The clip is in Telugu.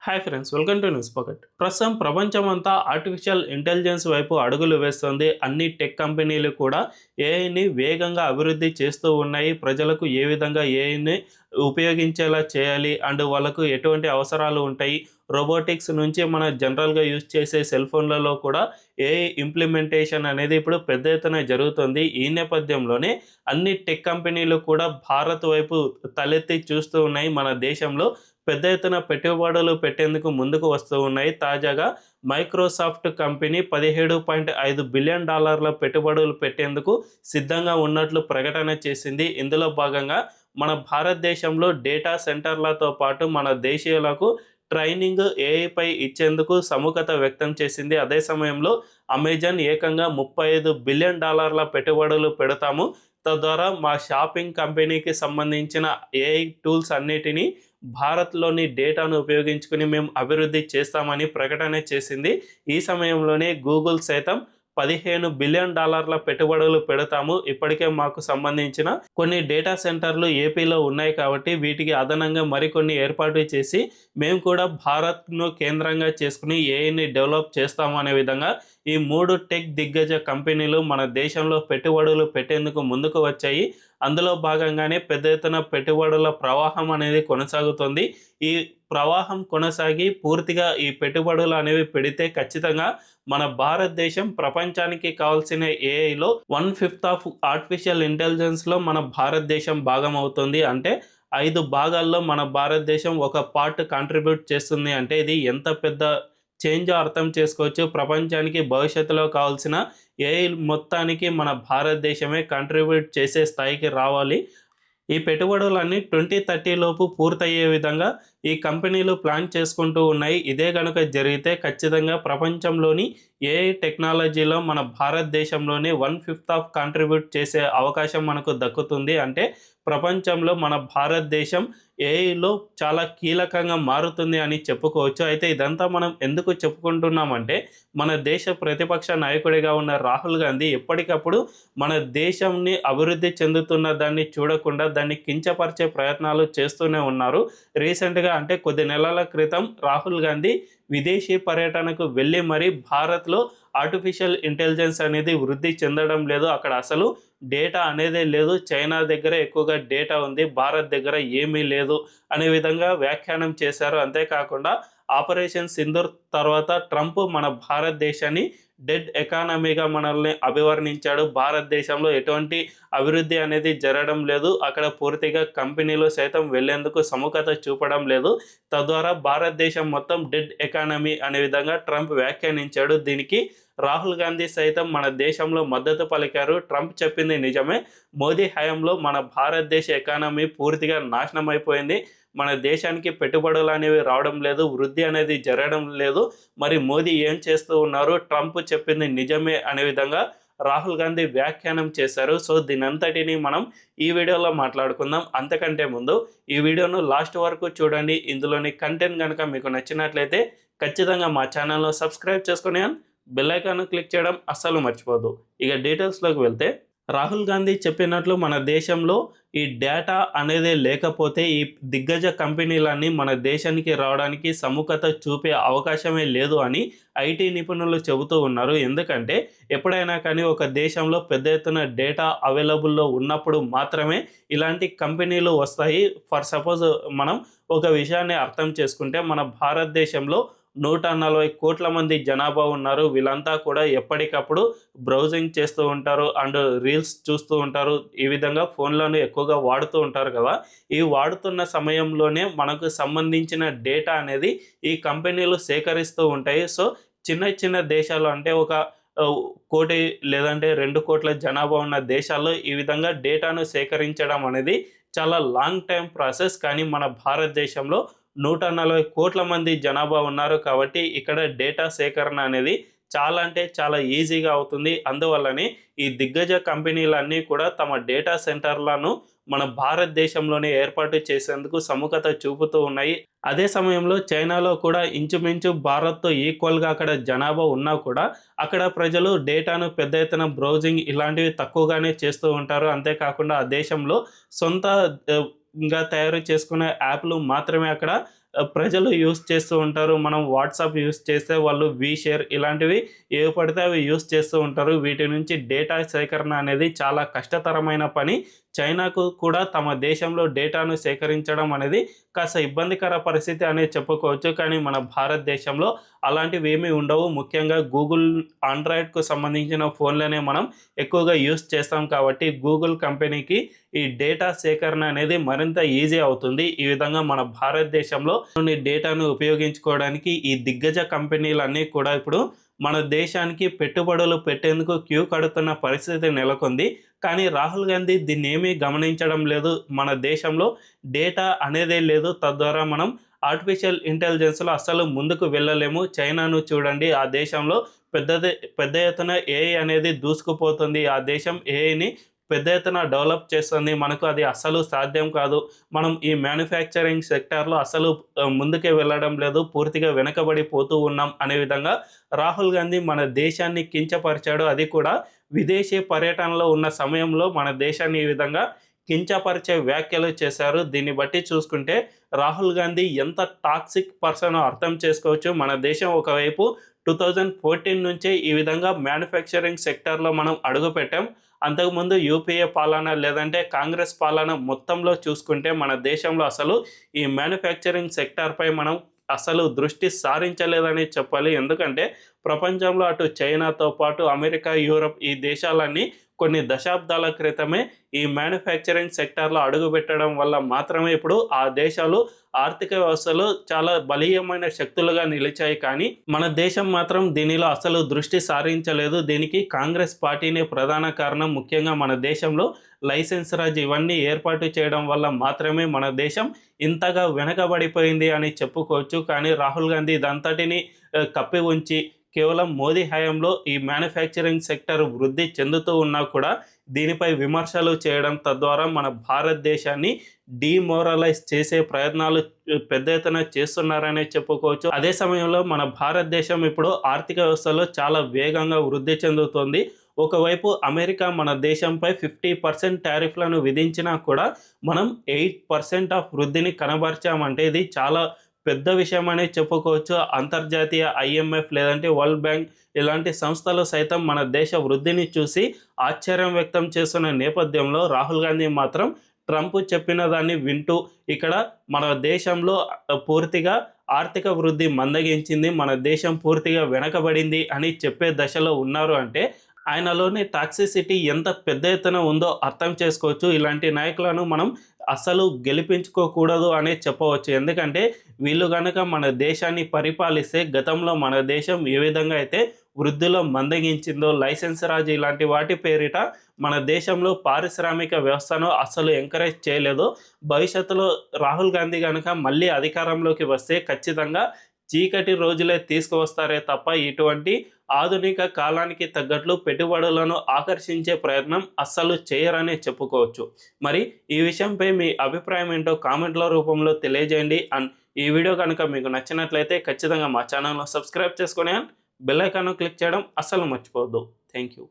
Hi friends, welcome to news pocket. ప్రస్తుతం ప్రపంచమంతా ఆర్టిఫిషియల్ ఇంటెలిజెన్స్ వైపు అడుగులు వేస్తుంది. అన్ని టెక్ కంపెనీలు కూడా ఏఐని వేగంగా అభివృద్ధి చేస్తూ ఉన్నాయి. ప్రజలకు ఏ విధంగా ఏఐని ఉపయోగించేలా చేయాలి అండ్ వాళ్ళకు ఎటువంటి అవసరాలు ఉంటాయి, రోబోటిక్స్ నుంచి మన జనరల్గా యూజ్ చేసే సెల్ ఫోన్లలో కూడా ఏఐ ఇంప్లిమెంటేషన్ అనేది ఇప్పుడు పెద్ద ఎత్తున జరుగుతుంది. ఈ నేపథ్యంలోనే అన్ని టెక్ కంపెనీలు కూడా భారత్ వైపు తలెత్తి చూస్తూ ఉన్నాయి. మన దేశంలో పెద్ద ఎత్తున పెట్టుబడులు పెట్టేందుకు ముందుకు వస్తూ ఉన్నాయి. తాజాగా మైక్రోసాఫ్ట్ కంపెనీ $17.5 బిలియన్ పెట్టుబడులు పెట్టేందుకు సిద్ధంగా ఉన్నట్లు ప్రకటన చేసింది. ఇందులో భాగంగా మన భారతదేశంలో డేటా సెంటర్లతో పాటు మన దేశీయులకు ట్రైనింగ్ ఏఐపై ఇచ్చేందుకు సముఖత వ్యక్తం చేసింది. అదే సమయంలో అమెజాన్ ఏకంగా $35 బిలియన్ పెట్టుబడులు పెడతాము, తద్వారా మా షాపింగ్ కంపెనీకి సంబంధించిన ఏఐ టూల్స్ అన్నిటినీ భారత్లోని డేటాను ఉపయోగించుకుని మేము అభివృద్ధి చేస్తామని ప్రకటన చేసింది. ఈ సమయంలోనే గూగుల్ సైతం $15 బిలియన్ పెట్టుబడులు పెడతాము, ఇప్పటికే మాకు సంబంధించిన కొన్ని డేటా సెంటర్లు ఏపీలో ఉన్నాయి కాబట్టి వీటికి అదనంగా మరికొన్ని ఏర్పాటు చేసి మేము కూడా భారత్ను కేంద్రంగా చేసుకుని ఏఐని డెవలప్ చేస్తాము అనే విధంగా ఈ 3 టెక్ దిగ్గజ కంపెనీలు మన దేశంలో పెట్టుబడులు పెట్టేందుకు ముందుకు వచ్చాయి. అందులో భాగంగానే పెద్ద ఎత్తున పెట్టుబడుల ప్రవాహం అనేది కొనసాగుతుంది. ఈ ప్రవాహం కొనసాగి పూర్తిగా ఈ పెట్టుబడులు అనేవి పెడితే ఖచ్చితంగా మన భారతదేశం ప్రపంచానికి కావాల్సిన ఏఐలో 1/5 ఆఫ్ ఆర్టిఫిషియల్ ఇంటెలిజెన్స్లో మన భారతదేశం భాగం అవుతుంది. అంటే 5 భాగాల్లో మన భారతదేశం ఒక పార్ట్ కాంట్రిబ్యూట్ చేస్తుంది. అంటే ఇది ఎంత పెద్ద చేంజ్ అర్థం చేసుకోవచ్చు. ప్రపంచానికి భవిష్యత్తులో కావాల్సిన ఏఐ మొత్తానికి మన భారతదేశమే కంట్రిబ్యూట్ చేసే స్థాయికి రావాలి. ఈ పెట్టుబడులన్నీ 2030 లోపు పూర్తయ్యే విధంగా ఈ కంపెనీలు ప్లాన్ చేసుకుంటూ ఉన్నాయి. ఇదే కనుక జరిగితే ఖచ్చితంగా ప్రపంచంలోని ఏఐ టెక్నాలజీలో మన భారతదేశంలోనే 1/5 ఆఫ్ కాంట్రిబ్యూట్ చేసే అవకాశం మనకు దక్కుతుంది. అంటే ప్రపంచంలో మన భారతదేశం ఏఐలో చాలా కీలకంగా మారుతుంది అని చెప్పుకోవచ్చు. అయితే ఇదంతా మనం ఎందుకు చెప్పుకుంటున్నామంటే మన దేశ ప్రతిపక్ష నాయకుడిగా ఉన్న రాహుల్ గాంధీ ఎప్పటికప్పుడు మన దేశంని అభివృద్ధి చెందుతున్న దాన్ని చూడకుండా దాన్ని కించపరిచే ప్రయత్నాలు చేస్తూనే ఉన్నారు. రీసెంట్గా అంటే కొద్ది నెలల క్రితం రాహుల్ గాంధీ విదేశీ పర్యటనకు వెళ్ళి మరి భారత్లో ఆర్టిఫిషియల్ ఇంటెలిజెన్స్ అనేది వృద్ధి చెందడం లేదు, అక్కడ అసలు డేటా అనేదే లేదు, చైనా దగ్గర ఎక్కువగా డేటా ఉంది, భారత్ దగ్గర ఏమీ లేదు అనే విధంగా వ్యాఖ్యానం చేశారు. అంతేకాకుండా ఆపరేషన్ సింధూర్ తర్వాత ట్రంప్ మన భారతదేశాన్ని డెడ్ ఎకానమీగా మనల్ని అభివర్ణించాడు. భారతదేశంలో ఎటువంటి అభివృద్ధి అనేది జరగడం లేదు, అక్కడ పూర్తిగా కంపెనీలు సైతం వెళ్లేందుకు సముఖత చూపడం లేదు, తద్వారా భారతదేశం మొత్తం డెడ్ ఎకానమీ అనే విధంగా ట్రంప్ వ్యాఖ్యానించాడు. దీనికి రాహుల్ గాంధీ సైతం మన దేశంలో మద్దతు పలికారు. ట్రంప్ చెప్పింది నిజమే, మోదీ హయాంలో మన భారతదేశ ఎకానమీ పూర్తిగా నాశనం అయిపోయింది, మన దేశానికి పెట్టుబడులు అనేవి రావడం లేదు, వృద్ధి అనేది జరగడం లేదు, మరి మోదీ ఏం చేస్తూ ఉన్నారు, ట్రంప్ చెప్పింది నిజమే అనే విధంగా రాహుల్ గాంధీ వ్యాఖ్యానం చేశారు. సో దీనంతటిని మనం ఈ వీడియోలో మాట్లాడుకుందాం. అంతకంటే ముందు ఈ వీడియోను లాస్ట్ వరకు చూడండి. ఇందులోని కంటెంట్ కనుక మీకు నచ్చినట్లయితే ఖచ్చితంగా మా ఛానల్ను సబ్స్క్రైబ్ చేసుకుని బెల్ ఐకాన్ క్లిక్ చేయడం అస్సలు మర్చిపోదు. ఇక డీటెయిల్స్లోకి వెళ్తే రాహుల్ గాంధీ చెప్పినట్లు మన దేశంలో ఈ డేటా అనేది లేకపోతే ఈ దిగ్గజ కంపెనీలన్నీ మన దేశానికి రావడానికి సముఖత చూపే అవకాశమే లేదు అని ఐటీ నిపుణులు చెబుతూ ఉన్నారు. ఎందుకంటే ఎప్పుడైనా కానీ ఒక దేశంలో పెద్ద ఎత్తున డేటా అవైలబుల్లో ఉన్నప్పుడు మాత్రమే ఇలాంటి కంపెనీలు వస్తాయి. ఫర్ సపోజ్ మనం ఒక విషయాన్ని అర్థం చేసుకుంటే మన భారతదేశంలో 140 కోట్ల మంది జనాభా ఉన్నారు. వీళ్ళంతా కూడా ఎప్పటికప్పుడు బ్రౌజింగ్ చేస్తూ ఉంటారు అండ్ రీల్స్ చూస్తూ ఉంటారు. ఈ విధంగా ఫోన్లను ఎక్కువగా వాడుతూ ఉంటారు కదా. ఈ వాడుతున్న సమయంలోనే మనకు సంబంధించిన డేటా అనేది ఈ కంపెనీలు సేకరిస్తూ ఉంటాయి. సో చిన్న చిన్న దేశాలు అంటే ఒక 1 కోటి లేదంటే 2 కోట్ల జనాభా ఉన్న దేశాల్లో ఈ విధంగా డేటాను సేకరించడం అనేది చాలా లాంగ్ టైం ప్రాసెస్. కానీ మన భారతదేశంలో 140 కోట్ల మంది జనాభా ఉన్నారు కాబట్టి ఇక్కడ డేటా సేకరణ అనేది చాలా అంటే చాలా ఈజీగా అవుతుంది. అందువల్లనే ఈ దిగ్గజ కంపెనీలన్నీ కూడా తమ డేటా సెంటర్లను మన భారతదేశంలోనే ఏర్పాటు చేసేందుకు సముఖత చూపుతూ ఉన్నాయి. అదే సమయంలో చైనాలో కూడా ఇంచుమించు భారత్తో ఈక్వల్గా అక్కడ జనాభా ఉన్నా కూడా అక్కడ ప్రజలు డేటాను పెద్ద ఎత్తున బ్రౌజింగ్ ఇలాంటివి తక్కువగానే చేస్తూ ఉంటారు. అంతేకాకుండా ఆ దేశంలో సొంత గా తయారు చేసుకునే యాప్లు మాత్రమే అక్కడ ప్రజలు యూస్ చేస్తూ ఉంటారు. మనం వాట్సాప్ యూస్ చేస్తే వాళ్ళు వీషేర్ ఇలాంటివి ఏవి పడితే అవి యూస్ చేస్తూ ఉంటారు. వీటి నుంచి డేటా సేకరణ అనేది చాలా కష్టతరమైన పని. చైనాకు కూడా తమ దేశంలో డేటాను సేకరించడం అనేది కాస్త ఇబ్బందికర పరిస్థితి అనేది చెప్పుకోవచ్చు. కానీ మన భారతదేశంలో అలాంటివి ఏమీ ఉండవు. ముఖ్యంగా గూగుల్ ఆండ్రాయిడ్కు సంబంధించిన ఫోన్లనే మనం ఎక్కువగా యూస్ చేస్తాం కాబట్టి గూగుల్ కంపెనీకి ఈ డేటా సేకరణ అనేది మరింత ఈజీ అవుతుంది. ఈ విధంగా మన భారతదేశంలో డేటాను ఉపయోగించుకోవడానికి ఈ దిగ్గజ కంపెనీలన్నీ కూడా ఇప్పుడు మన దేశానికి పెట్టుబడులు పెట్టేందుకు క్యూ కడుతున్న పరిస్థితి నెలకొంది. కానీ రాహుల్ గాంధీ దీన్ని ఏమీ గమనించడం లేదు. మన దేశంలో డేటా అనేదే లేదు. తద్వారా మనం ఆర్టిఫిషియల్ ఇంటెలిజెన్స్లో అస్సలు ముందుకు వెళ్ళలేము. చైనాను చూడండి, ఆ దేశంలో పెద్ద ఎత్తున ఏఐ అనేది దూసుకుపోతుంది. ఆ దేశం ఏఐని పెద్ద ఎత్తున డెవలప్ చేస్తుంది. మనకు అది అస్సలు సాధ్యం కాదు. మనం ఈ మ్యానుఫ్యాక్చరింగ్ సెక్టార్లో అసలు ముందుకే వెళ్ళడం లేదు, పూర్తిగా వెనకబడిపోతూ ఉన్నాం అనే విధంగా రాహుల్ గాంధీ మన దేశాన్ని కించపరిచాడు. అది కూడా విదేశీ పర్యటనలో ఉన్న సమయంలో మన దేశాన్ని ఈ విధంగా కించపరిచే వ్యాఖ్యలు చేశారు. దీన్ని బట్టి చూసుకుంటే రాహుల్ గాంధీ ఎంత టాక్సిక్ పర్సనో అర్థం చేసుకోవచ్చు. మన దేశం ఒకవైపు 2014 నుంచే ఈ విధంగా మ్యానుఫ్యాక్చరింగ్ సెక్టార్లో మనం అడుగుపెట్టాం. అంతకుముందు యూపీఏ పాలన లేదంటే కాంగ్రెస్ పాలన మొత్తంలో చూసుకుంటే మన దేశంలో అసలు ఈ మ్యానుఫ్యాక్చరింగ్ సెక్టార్పై మనం అసలు దృష్టి సారించలేదని చెప్పాలి. ఎందుకంటే ప్రపంచంలో అటు చైనాతో పాటు అమెరికా, యూరప్ ఈ దేశాలన్నీ కొన్ని దశాబ్దాల క్రితమే ఈ మ్యానుఫ్యాక్చరింగ్ సెక్టార్లో అడుగుపెట్టడం వల్ల మాత్రమే ఇప్పుడు ఆ దేశాలు ఆర్థిక వ్యవస్థలో చాలా బలీయమైన శక్తులుగా నిలిచాయి. కానీ మన దేశం మాత్రం దీనిలో అసలు దృష్టి సారించలేదు. దీనికి కాంగ్రెస్ పార్టీనే ప్రధాన కారణం. ముఖ్యంగా మన దేశంలో లైసెన్స్ రాజ్ ఇవన్నీ ఏర్పాటు చేయడం వల్ల మాత్రమే మన దేశం ఇంతగా వెనకబడిపోయింది అని చెప్పుకోవచ్చు. కానీ రాహుల్ గాంధీ ఇదంతటిని కప్పి ఉంచి కేవలం మోదీ హయాంలో ఈ మ్యానుఫ్యాక్చరింగ్ సెక్టర్ వృద్ధి చెందుతూ ఉన్నా కూడా దీనిపై విమర్శలు చేయడం, తద్వారా మన భారతదేశాన్ని డీమోరలైజ్ చేసే ప్రయత్నాలు పెద్ద ఎత్తున చేస్తున్నారనే చెప్పుకోవచ్చు. అదే సమయంలో మన భారతదేశం ఇప్పుడు ఆర్థిక వ్యవస్థలో చాలా వేగంగా వృద్ధి చెందుతోంది. ఒకవైపు అమెరికా మన దేశంపై 50% టారిఫ్లను విధించినా కూడా మనం 8% ఆఫ్ వృద్ధిని కనబరిచామంటే ఇది చాలా పెద్ద విషయం అనే చెప్పుకోవచ్చు. అంతర్జాతీయ ఐఎంఎఫ్ లేదంటే వరల్డ్ బ్యాంక్ ఇలాంటి సంస్థలు సైతం మన దేశ వృద్ధిని చూసి ఆశ్చర్యం వ్యక్తం చేస్తున్న నేపథ్యంలో రాహుల్ గాంధీ మాత్రం ట్రంప్ చెప్పిన దాన్ని వింటూ ఇక్కడ మన దేశంలో పూర్తిగా ఆర్థిక వృద్ధి మందగించింది, మన దేశం పూర్తిగా వెనకబడింది అని చెప్పే దశలో ఉన్నారు. అంటే ఆయనలోని టాక్సిసిటీ ఎంత పెద్ద ఎత్తున ఉందో అర్థం చేసుకోవచ్చు. ఇలాంటి నాయకులను మనం అస్సలు గెలిపించుకోకూడదు అనే చెప్పవచ్చు. ఎందుకంటే వీళ్ళు కనుక మన దేశాన్ని పరిపాలిస్తే గతంలో మన దేశం ఏ విధంగా అయితే వృద్ధిలో మందగించిందో, లైసెన్స్ రాజ్ ఇలాంటి వాటి పేరిట మన దేశంలో పారిశ్రామిక వ్యవస్థను అస్సలు ఎంకరేజ్ చేయలేదో, భవిష్యత్తులో రాహుల్ గాంధీ కనుక మళ్ళీ అధికారంలోకి వస్తే ఖచ్చితంగా చీకటి రోజులే తీసుకువస్తారే తప్ప ఇటువంటి ఆధునిక కాలానికి తగ్గట్లు పెట్టుబడులను ఆకర్షించే ప్రయత్నం అస్సలు చేయరనే చెప్పుకోవచ్చు. మరి ఈ విషయంపై మీ అభిప్రాయం ఏంటో కామెంట్ల రూపంలో తెలియజేయండి. అండ్ ఈ వీడియో కనుక మీకు నచ్చినట్లయితే ఖచ్చితంగా మా ఛానల్ను సబ్స్క్రైబ్ చేసుకొని బెల్ ఐకాన్ను క్లిక్ చేయడం అస్సలు మర్చిపోవద్దు. Thank you.